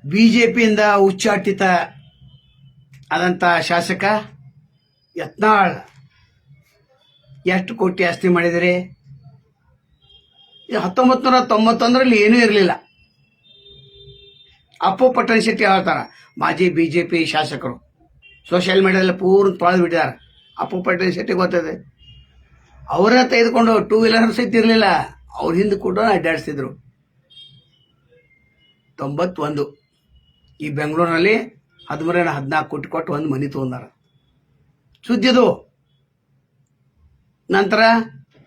ಬಿಜೆಪಿಯಿಂದ ಉಚ್ಚಾಟಿತ ಆದಂಥ ಶಾಸಕ ಯತ್ನಾಳ್ ಎಷ್ಟು ಕೋಟಿ ಆಸ್ತಿ ಮಾಡಿದರೆ? 1991ರಲ್ಲಿ ಏನೂ ಇರಲಿಲ್ಲ. ಅಪ್ಪು ಪಟ್ಟಣ್ ಶೆಟ್ಟಿ ಹೇಳ್ತಾರ, ಮಾಜಿ ಬಿಜೆಪಿ ಶಾಸಕರು ಸೋಷಿಯಲ್ ಮೀಡಿಯಾದಲ್ಲಿ ಪೂರ್ಣ ತೊಳೆದು ಬಿಟ್ಟಿದ್ದಾರೆ. ಅಪ್ಪು ಪಟ್ಟಣ್ ಶೆಟ್ಟಿ ಗೊತ್ತದೆ, ಅವರ ತೆಗೆದುಕೊಂಡು 2 ವೀಲರ್ ಸಹಿತ ಇರಲಿಲ್ಲ, ಅವ್ರ ಹಿಂದೆ ಕೂಡ ಅಡ್ಡಾಡಿಸ್ತಿದ್ರು. 91 ಈ ಬೆಂಗಳೂರಿನಲ್ಲಿ 13-14 ಕೋಟಿ ಕೊಟ್ಟು ಒಂದು ಮನೆ ತೊಗೊಂಡಾರ. ಸುದ್ದಿದು. ನಂತರ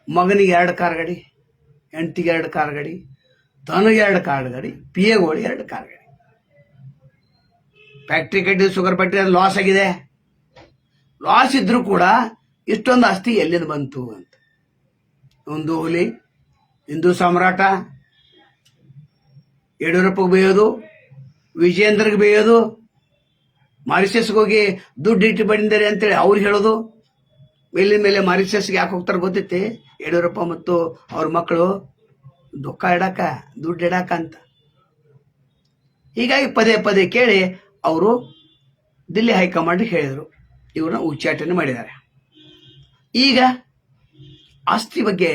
ಮಗನಿಗೆ 2 ಕಾರ್ ಗಾಡಿ, ಹೆಂಡತಿಗೆ 2 ಕಾರ್ ಗಾಡಿ, ತನಗೆ 2 ಕಾರ್ ಗಾಡಿ, ಪಿಎಗಳು 2 ಕಾರ್ ಗಾಡಿ. ಫ್ಯಾಕ್ಟ್ರಿ ಕಟ್ಟಿದ ಶುಗರ್ ಫ್ಯಾಕ್ಟ್ರಿ ಅದು ಲಾಸ್ ಆಗಿದೆ. ಲಾಸ್ ಇದ್ರೂ ಕೂಡ ಇಷ್ಟೊಂದು ಆಸ್ತಿ ಎಲ್ಲಿಂದ ಬಂತು ಅಂತ. ಒಂದು ಹುಲಿ, ಹಿಂದೂ ಸಾಮ್ರಾಟ, ಯಡಿಯೂರಪ್ಪಗೆ ಬೇಯೋದು, ವಿಜೇಂದ್ರಗೆ ಬೇಯೋದು, ಮಾರಿಷಸ್ಗೆ ಹೋಗಿ ದುಡ್ಡು ಇಟ್ಟು ಬಂದಿದ್ದಾರೆ ಅಂತೇಳಿ ಅವ್ರು ಹೇಳೋದು. ಮೇಲಿನ ಮೇಲೆ ಮಾರಿಷಸ್ಗೆ ಯಾಕೆ ಹೋಗ್ತಾರೆ ಗೊತ್ತೈತಿ? ಯಡಿಯೂರಪ್ಪ ಮತ್ತು ಅವ್ರ ಮಕ್ಕಳು ದುಃಖ ಇಡಾಕ, ದುಡ್ಡು ಇಡಾಕ ಅಂತ. ಹೀಗಾಗಿ ಪದೇ ಪದೇ ಕೇಳಿ ಅವರು ದಿಲ್ಲಿ ಹೈಕಮಾಂಡ್ಗೆ ಹೇಳಿದರು, ಇವ್ರನ್ನ ಉಚ್ಚಾಟನೆ ಮಾಡಿದ್ದಾರೆ. ಈಗ ಆಸ್ತಿ ಬಗ್ಗೆ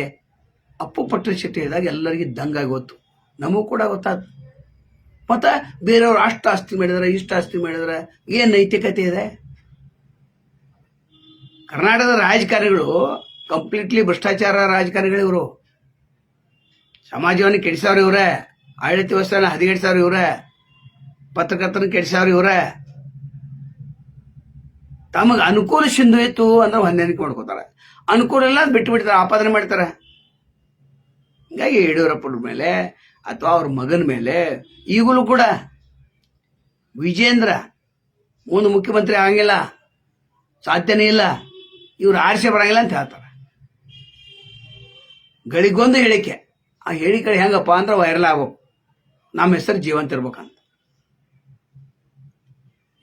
ಅಪ್ಪು ಪಟ್ಟಣ್ ಶೆಟ್ಟಿ ಹೇಳಿದಾಗ ಎಲ್ಲರಿಗೂ ದಂಗಾಗಿ ಗೊತ್ತು, ನಮಗೂ ಕೂಡ ಗೊತ್ತಾದ. ಮತ್ತು ಬೇರೆಯವ್ರು ಅಷ್ಟು ಆಸ್ತಿ ಮಾಡಿದಾರೆ, ಇಷ್ಟು ಆಸ್ತಿ ಮಾಡಿದಾರೆ, ಏನು ನೈತಿಕತೆ ಇದೆ? ಕರ್ನಾಟಕದ ರಾಜಕಾರಣಿಗಳು ಕಂಪ್ಲೀಟ್ಲಿ ಭ್ರಷ್ಟಾಚಾರ ರಾಜಕಾರಣಿಗಳು. ಇವರು ಸಮಾಜವನ್ನು ಕೆಡಿಸೋರು ಇವರೇ, ಆಡಳಿತ ವ್ಯವಸ್ಥೆನ ಹದಗೆಡಿಸೋರು ಇವರೇ, ಪತ್ರಕರ್ತನ ಕೆಡಿಸೋರು ಇವರೇ. ತಮಗೆ ಅನುಕೂಲ ಸಿಂಧುಯಿತು ಅಂದ್ರೆ ಹೊಂದಾಣಿಕೆ ಮಾಡ್ಕೋತಾರೆ, ಅನುಕೂಲ ಇಲ್ಲ ಬಿಟ್ಟು ಬಿಡ್ತಾರೆ, ಆಪಾದನೆ ಮಾಡ್ತಾರೆ. ಹೀಗಾಗಿ ಯಡಿಯೂರಪ್ಪನ ಮೇಲೆ ಅಥವಾ ಅವ್ರ ಮಗನ ಮೇಲೆ ಈಗಲೂ ಕೂಡ ವಿಜೇಂದ್ರ ಮುಂದೆ ಮುಖ್ಯಮಂತ್ರಿ ಆಗಂಗಿಲ್ಲ, ಸಾಧ್ಯನೇ ಇಲ್ಲ, ಇವ್ರು ಆರಿಸಿ ಬರಂಗಿಲ್ಲ ಅಂತ ಹೇಳ್ತಾರೆ. ಗಳಿಗೊಂದು ಹೇಳಿಕೆ, ಆ ಹೇಳಿಕೆ ಹೆಂಗಪ್ಪ ಅಂದ್ರೆ ವೈರಲ್ ಆಗ್ಬೇಕು, ನಮ್ಮ ಹೆಸರು ಜೀವಂತ ಇರ್ಬೇಕಂತ.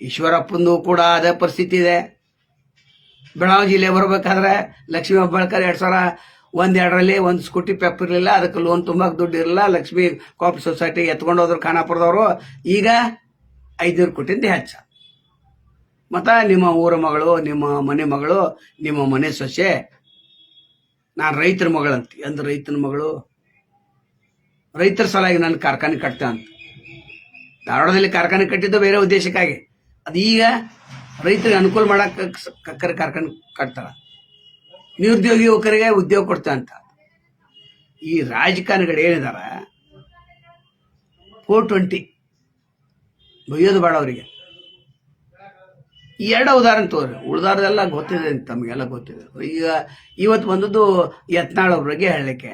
ಈಶ್ವರಪ್ಪಂದು ಕೂಡ ಅದೇ ಪರಿಸ್ಥಿತಿ ಇದೆ. ಬೆಳಗಾವಿ ಜಿಲ್ಲೆ ಬರಬೇಕಾದ್ರೆ ಲಕ್ಷ್ಮೀ ಹೆಬ್ಬಾಳ್ಕರ್ 2001-2ರಲ್ಲಿ ಒಂದು ಸ್ಕೂಟಿ ಪೆಪ್ ಇರಲಿಲ್ಲ, ಅದಕ್ಕೆ ಲೋನ್ ತುಂಬಕ್ಕೆ ದುಡ್ಡು ಇರಲಿಲ್ಲ. ಲಕ್ಷ್ಮೀ ಕೋಆಪರೇಟಿವ್ ಸೊಸೈಟಿ ಎತ್ಕೊಂಡು ಹೋದ್ರು ಖಾನಾಪುರದವರು. ಈಗ 500 ಕೋಟಿಯಿಂದ ಹೆಚ್ಚ. ಮತ್ತು ನಿಮ್ಮ ಊರ ಮಗಳು, ನಿಮ್ಮ ಮನೆ ಮಗಳು, ನಿಮ್ಮ ಮನೆ ಸೊಸೆ, ನಾನು ರೈತರ ಮಗಳಂತ. ಎಂದು ರೈತನ ಮಗಳು, ರೈತರ ಸಲಾಗಿ ನನ್ನ ಕಾರ್ಖಾನೆ ಕಟ್ತೆ ಅಂತ. ಧಾರವಾಡದಲ್ಲಿ ಕಾರ್ಖಾನೆ ಕಟ್ಟಿದ್ದು ಬೇರೆ ಉದ್ದೇಶಕ್ಕಾಗಿ, ಅದು ಈಗ ರೈತರಿಗೆ ಅನುಕೂಲ ಮಾಡಕ್ಕೆ ಕಾರ್ಖಾನೆ ಕಟ್ತಾರ. ನಿರುದ್ಯೋಗಿ ಯುವಕರಿಗೆ ಉದ್ಯೋಗ ಕೊಡ್ತಾ ಅಂತ. ಈ ರಾಜಕಾರಣಿಗಳು ಏನಿದಾರ 420 ಬೈಯೋದು ಬೇಡ ಅವರಿಗೆ. ಈ 2 ಉದಾಹರಣೆ ತೋರಿ, ಉಳಿದಾರದೆಲ್ಲ ಗೊತ್ತಿದೆ, ತಮಗೆಲ್ಲ ಗೊತ್ತಿದೆ. ಈಗ ಇವತ್ತು ಬಂದದ್ದು ಯತ್ನಾಳ್ ಅವ್ರ ಬಗ್ಗೆ ಹೇಳಲಿಕ್ಕೆ.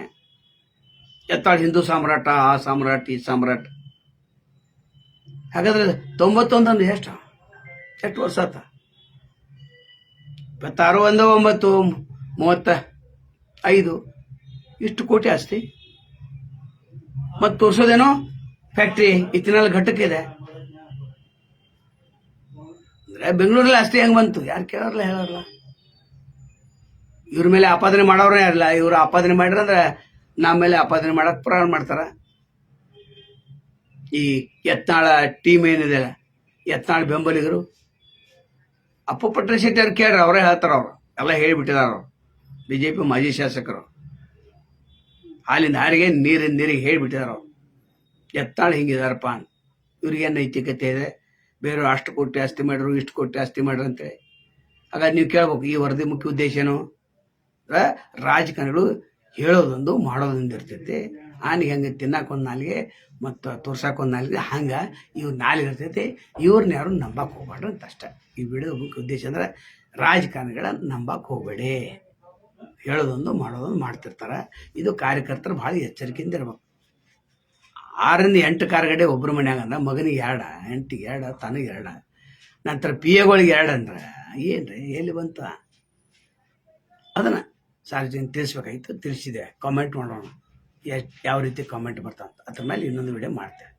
ಯತ್ನಾಳ್ ಹಿಂದೂ ಸಾಮ್ರಾಟ, ಆ ಸಾಮ್ರಾಟ್, ಈ ಸಾಮ್ರಾಟ್. ಹಾಗಾದ್ರೆ 91 ಅಂದ್ರೆ ಎಷ್ಟು ವರ್ಷ ಆತ? 26-1-9-35 ಇಷ್ಟು ಕೋಟಿ ಆಸ್ತಿ. ಮತ್ತು ತೋರಿಸೋದೇನೋ ಫ್ಯಾಕ್ಟ್ರಿ ಇತ್ತಿನಲ್ಲಿ ಘಟಕಿದೆ. ಅಂದ್ರೆ ಬೆಂಗಳೂರಲ್ಲಿ ಆಸ್ತಿ ಹೆಂಗ್ ಬಂತು? ಯಾರು ಕೇಳೋರ್ಲ, ಹೇಳೋರ್ಲ. ಇವ್ರ ಮೇಲೆ ಆಪಾದನೆ ಮಾಡೋರೇ ಇರಲ್ಲ. ಇವ್ರು ಆಪಾದನೆ ಮಾಡಿರಂದ್ರೆ ನಮ್ಮ ಮೇಲೆ ಆಪಾದನೆ ಮಾಡಕ್ ಪ್ರಾರಂಭ ಮಾಡ್ತಾರ. ಈ ಯತ್ನಾಳ ಟೀಮ್ ಏನಿದೆ, ಯತ್ನಾಳ್ ಬೆಂಬಲಿಗರು, ಅಪ್ಪು ಪಟ್ಟಣ್ ಶೆಟ್ಟಿ ಅವ್ರು ಕೇಳ್ರಿ, ಅವರೇ ಹೇಳ್ತಾರ. ಅವರು ಎಲ್ಲ ಹೇಳಿಬಿಟ್ಟಿದಾರ. ಅವರು ಬಿಜೆಪಿ ಮಾಜಿ ಶಾಸಕರು, ಹಾಲಿಂದ ಹಾರಿಗೆ ನೀರಿನ ನೀರಿಗೆ ಹೇಳಿಬಿಟ್ಟಿದಾರ. ಅವರು ಯತ್ನಾಳ್ ಹಿಂಗಿದಾರಪ್ಪ, ಇವ್ರಿಗೇನು ನೈತಿಕತೆ ಇದೆ? ಬೇರೆಯವ್ರು ಅಷ್ಟು ಕೋಟಿ ಆಸ್ತಿ ಮಾಡ್ರು, ಇಷ್ಟು ಕೋಟಿ ಆಸ್ತಿ ಮಾಡ್ರು ಅಂತೇಳಿ. ಹಾಗಾಗಿ ನೀವು ಕೇಳ್ಬೇಕು, ಈ ವರದಿ ಮುಖ್ಯ ಉದ್ದೇಶ ಏನು? ರಾಜಕಾರಣಿಗಳು ಹೇಳೋದೊಂದು ಮಾಡೋದೊಂದು ಇರ್ತೈತಿ. ಆನಿಗೆ ಹಂಗೆ ತಿನ್ನಕ್ಕೊಂದು ನಾಲಿಗೆ ಮತ್ತು ತೋರ್ಸಕ್ಕೊಂದು ನಾಲಿಗೆ, ಹಂಗೆ ಇವ್ರು ನಾಲಿಗೆ ಇರ್ತೈತಿ. ಇವ್ರನ್ನ ಯಾರು ನಂಬಕ್ಕೆ ಹೋಗ್ಬೇಡ್ರಿ ಅಂತ ಅಷ್ಟೇ. ಈ ವಿಡಿಯೋ ಮುಖ್ಯ ಉದ್ದೇಶ ಅಂದ್ರೆ ರಾಜಕಾರಣಿಗಳ ನಂಬಕ್ಕೆ ಹೋಗಬೇಡಿ, ಹೇಳೋದೊಂದು ಮಾಡೋದೊಂದು ಮಾಡ್ತಿರ್ತಾರೆ. ಇದು ಕಾರ್ಯಕರ್ತರು ಭಾಳ ಎಚ್ಚರಿಕೆಯಿಂದ ಇರ್ಬೇಕು. 6-8 ಕಾರ್ ಗಾಡಿ ಒಬ್ಬರು ಮನ್ಯಾಗ ಅಂದ್ರೆ ಮಗನಿಗೆ 2, ಹೆಂಡತಿಗೆ 2, ತನಗೆ 2, ನಂತರ ಪಿಎಗಳಿಗೆ 2 ಅಂದ್ರೆ ಏನ್ರಿ ಎಲ್ಲಿ ಬಂತ? ಅದನ್ನು ಸಾರ್ವಜನಿಕ ತಿಳಿಸ್ಬೇಕಾಗಿತ್ತು, ತಿಳಿಸಿದೆ. ಕಾಮೆಂಟ್ ಮಾಡೋಣ ಯಾವ ರೀತಿ ಕಾಮೆಂಟ್ ಬರ್ತಾ ಅಂತ. ಅದ್ರ ಮೇಲೆ ಇನ್ನೊಂದು ವಿಡಿಯೋ ಮಾಡ್ತೇವೆ.